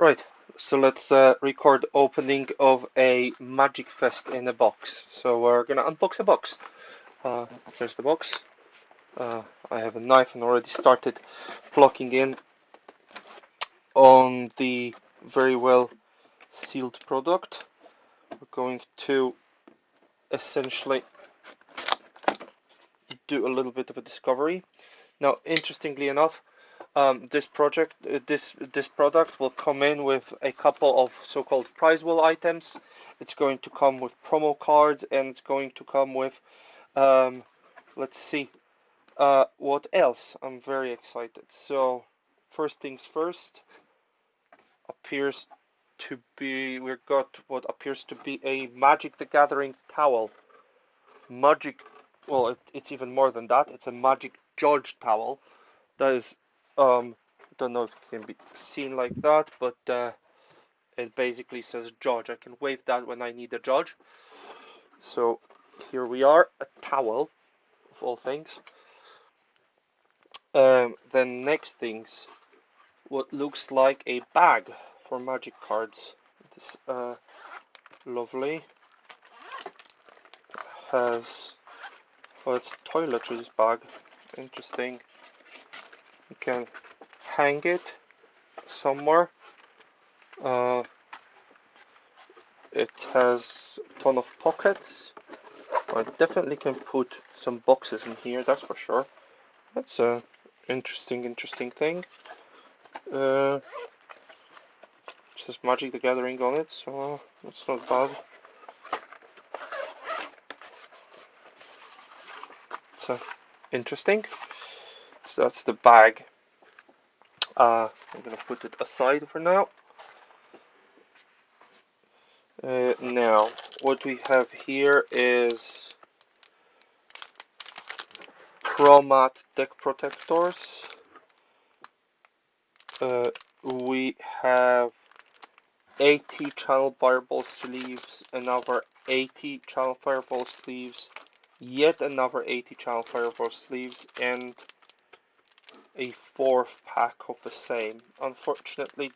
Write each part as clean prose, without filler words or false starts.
Right, so let's record opening of a MagicFest in a box. So we're gonna unbox a box. Here's the box. I have a knife and already started plucking in on the very well sealed product. We're going to essentially do a little bit of a discovery. Now, interestingly enough, this product will come in with a couple of so-called prize wheel items. It's going to come with promo cards, and it's going to come with let's see what else. I'm very excited. So first things first, appears to be we've got what appears to be a Magic the Gathering towel. It's even more than that. It's a Magic Judge towel. That is, don't know if it can be seen like that, but it basically says judge. I can wave that when I need a judge. So here we are, a towel of all things. Then next things, what looks like a bag for magic cards. This lovely has, well, it's toiletries bag. Interesting. You can hang it somewhere. Uh, it has a ton of pockets. I definitely can put some boxes in here, that's for sure. That's a interesting thing. It says Magic the Gathering on it, so that's not bad. So interesting. So that's the bag. I'm gonna put it aside for now. Now, what we have here is Chromat deck protectors. We have 80 channel fireball sleeves, another 80 channel fireball sleeves, yet another 80 channel fireball sleeves, and a fourth pack of the same. Unfortunately,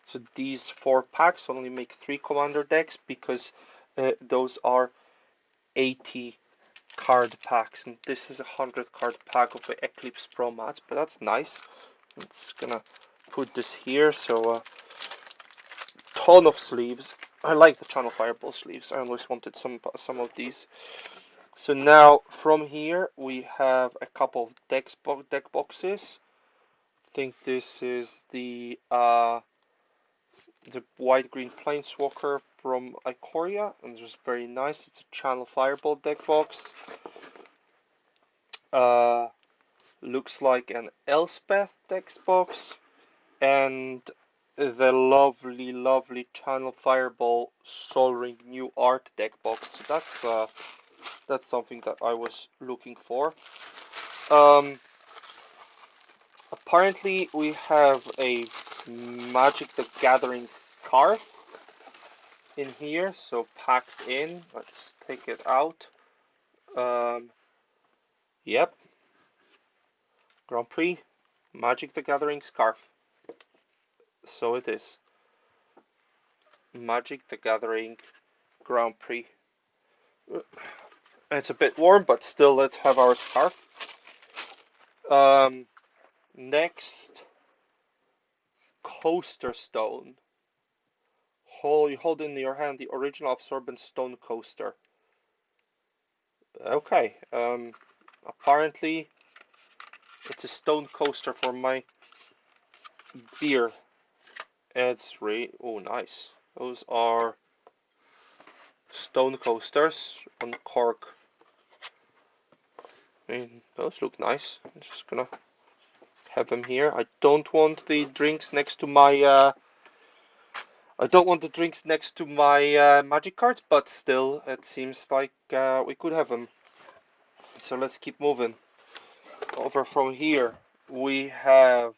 so these 4 packs only make 3 commander decks because those are 80 card packs, and this is a 100 card pack of the Eclipse Pro mats, but that's nice. It's gonna put this here, so ton of sleeves. I like the channel fireball sleeves. I always wanted some of these. So now from here we have a couple of deck boxes. I think this is the white green planeswalker from Ikoria, and it's very nice. It's a channel fireball deck box. Looks like an Elspeth deck box, and the lovely channel fireball Sol Ring new art deck box. So that's something that I was looking for. Apparently we have a Magic the Gathering scarf in here, so packed in. Let's take it out. Yep, Grand Prix Magic the Gathering scarf. So it is. Magic the Gathering Grand Prix. It's a bit warm, but still, let's have our scarf. Next, Coaster Stone. You hold in your hand the original Absorbent Stone Coaster. Okay, apparently it's a stone coaster for my beer. It's oh, nice. Those are stone coasters on cork. I mean, those look nice. I'm just gonna have them here. I don't want the drinks next to my magic cards, but still, it seems like we could have them. So let's keep moving. Over from here, we have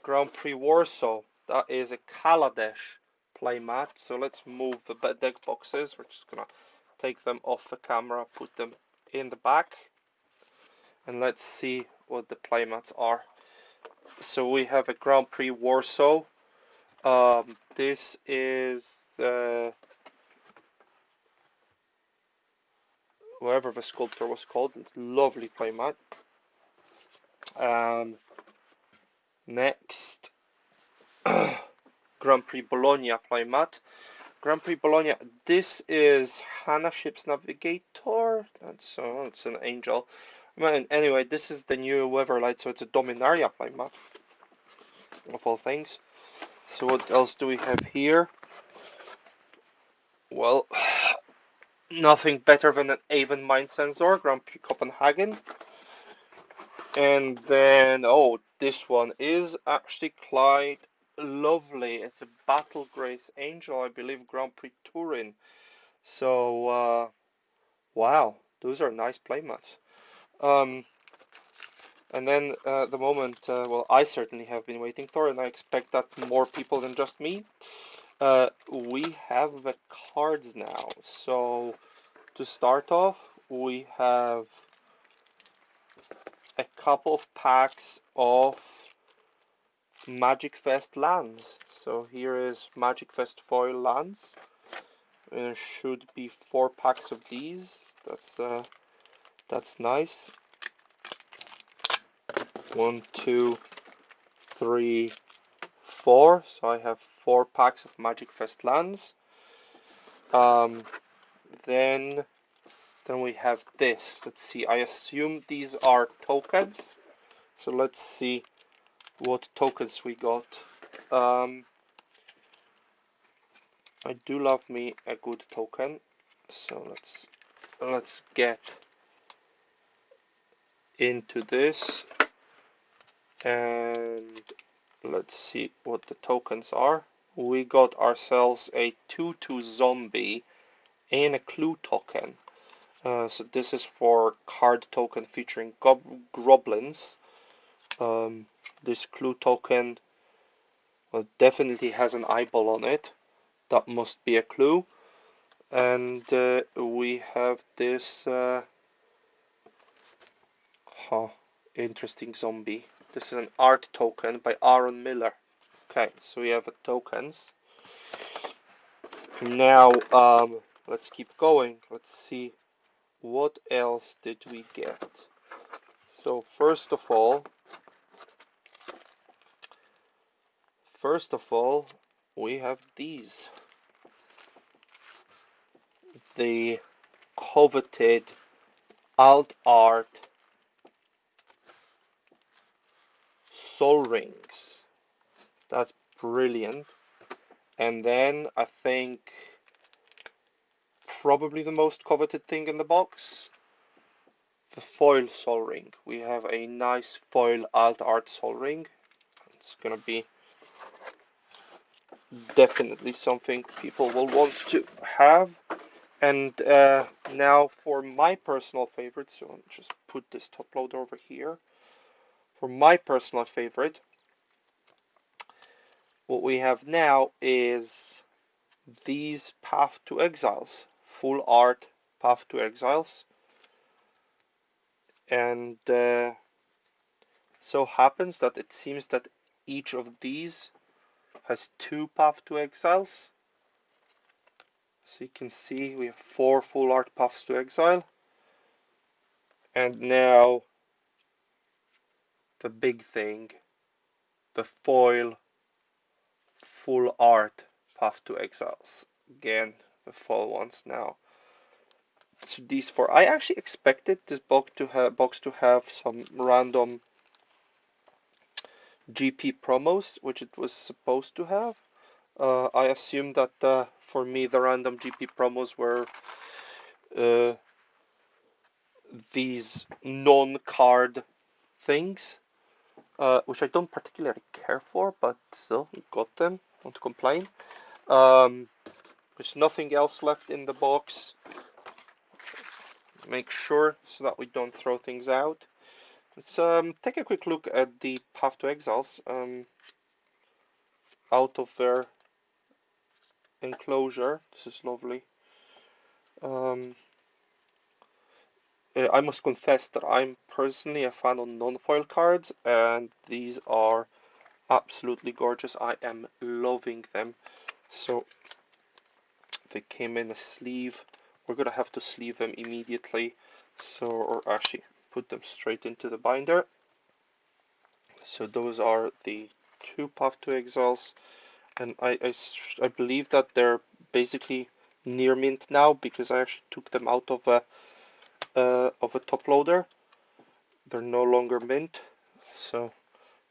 Grand Prix Warsaw. That is a Kaladesh playmat. So let's move the deck boxes. We're just gonna take them off the camera, put them in the back, and let's see what the playmats are. So we have a Grand Prix Warsaw. This is whoever the sculptor was called. Lovely playmat. Next, Grand Prix Bologna playmat. Grand Prix Bologna. This is Hannah Ship's Navigator. It's an angel. Anyway, this is the new Weatherlight, so it's a Dominaria playmat of all things. So what else do we have here? Well, nothing better than an Avon Mind Sensor, Grand Prix Copenhagen. And then, oh, this one is actually quite lovely. It's a Battle Grace Angel, I believe, Grand Prix Turin. So, wow, those are nice playmats. And then the moment, well, I certainly have been waiting for, and I expect that more people than just me. We have the cards now. So to start off, we have a couple of packs of MagicFest lands. So here is MagicFest foil lands. There should be 4 packs of these. That's nice. 1, 2, 3, 4. So I have 4 packs of MagicFest lands. Then we have this. Let's see. I assume these are tokens. So let's see what tokens we got. I do love me a good token. So let's get into this and let's see what the tokens are. We got ourselves a 2/2 zombie and a clue token. So this is for card token featuring goblins. This clue token, well, definitely has an eyeball on it. That must be a clue. And we have this interesting zombie. This is an art token by Aaron Miller. Okay, so we have the tokens. Now, let's keep going. Let's see what else did we get. So first of all, we have these. The coveted alt art Sol Rings. That's brilliant. And then I think probably the most coveted thing in the box, the foil Sol Ring. We have a nice foil alt art Sol Ring. It's gonna be definitely something people will want to have. And now for my personal favorite, so I'll just put this top loader over here. For my personal favorite, what we have now is these Path to Exiles, full art Path to Exiles. And so happens that it seems that each of these has 2 Path to Exiles. So you can see we have 4 full art Paths to Exile. And now the big thing, the foil full art Path to Exiles. Again, the full ones now. So these 4, I actually expected this box to have some random GP promos, which it was supposed to have. I assumed that for me the random GP promos were these non-card things, which I don't particularly care for, but still got them. Won't complain. There's nothing else left in the box. Make sure so that we don't throw things out. Let's take a quick look at the Path to Exiles out of their enclosure. This is lovely. I must confess that I'm personally a fan of non-foil cards, and these are absolutely gorgeous. I am loving them. So they came in a sleeve. We're gonna have to sleeve them immediately. So, or actually put them straight into the binder. So those are the two Path to Exiles, and I believe that they're basically near mint now because I actually took them out of a top loader. They're no longer mint. So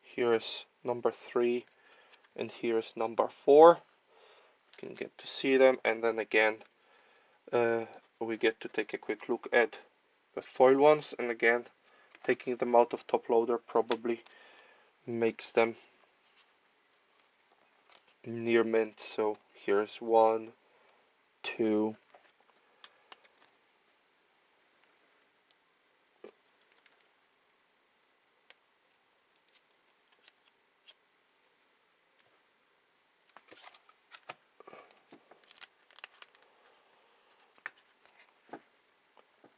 here's number 3 and here's number 4. You can get to see them, and then again we get to take a quick look at the foil ones, and again taking them out of top loader probably makes them near mint. So here's 1, 2,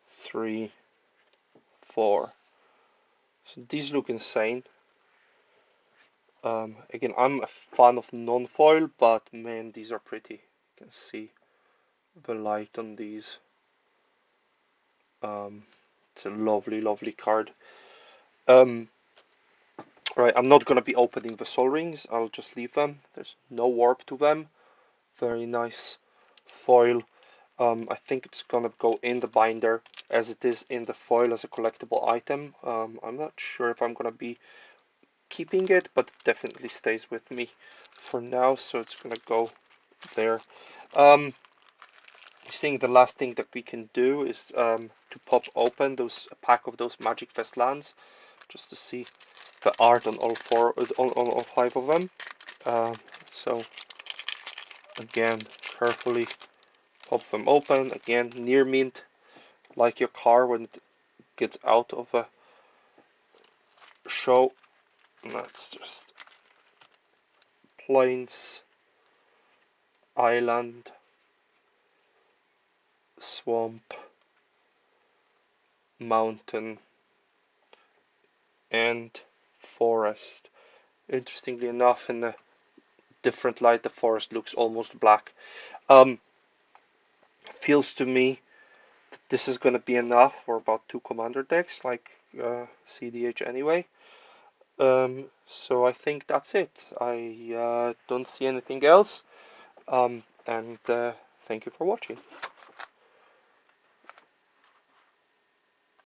3, 4. So these look insane. Again, I'm a fan of non-foil, but man, these are pretty. You can see the light on these. It's a lovely, lovely card. Um, right, I'm not gonna be opening the Sol Rings. I'll just leave them. There's no warp to them. Very nice foil. I think it's gonna go in the binder as it is in the foil as a collectible item. I'm not sure if I'm gonna be keeping it, but it definitely stays with me for now, so it's gonna go there. I think the last thing that we can do is to pop open a pack of those MagicFest lands, just to see the art on all 5 of them. So again, carefully pop them open. Again, near mint, like your car when it gets out of a show. And that's just plains, island, swamp, mountain, and forest. Interestingly enough, in a different light, the forest looks almost black. Feels to me that this is going to be enough for about 2 commander decks, like CDH anyway. So I think that's it. I don't see anything else. And thank you for watching.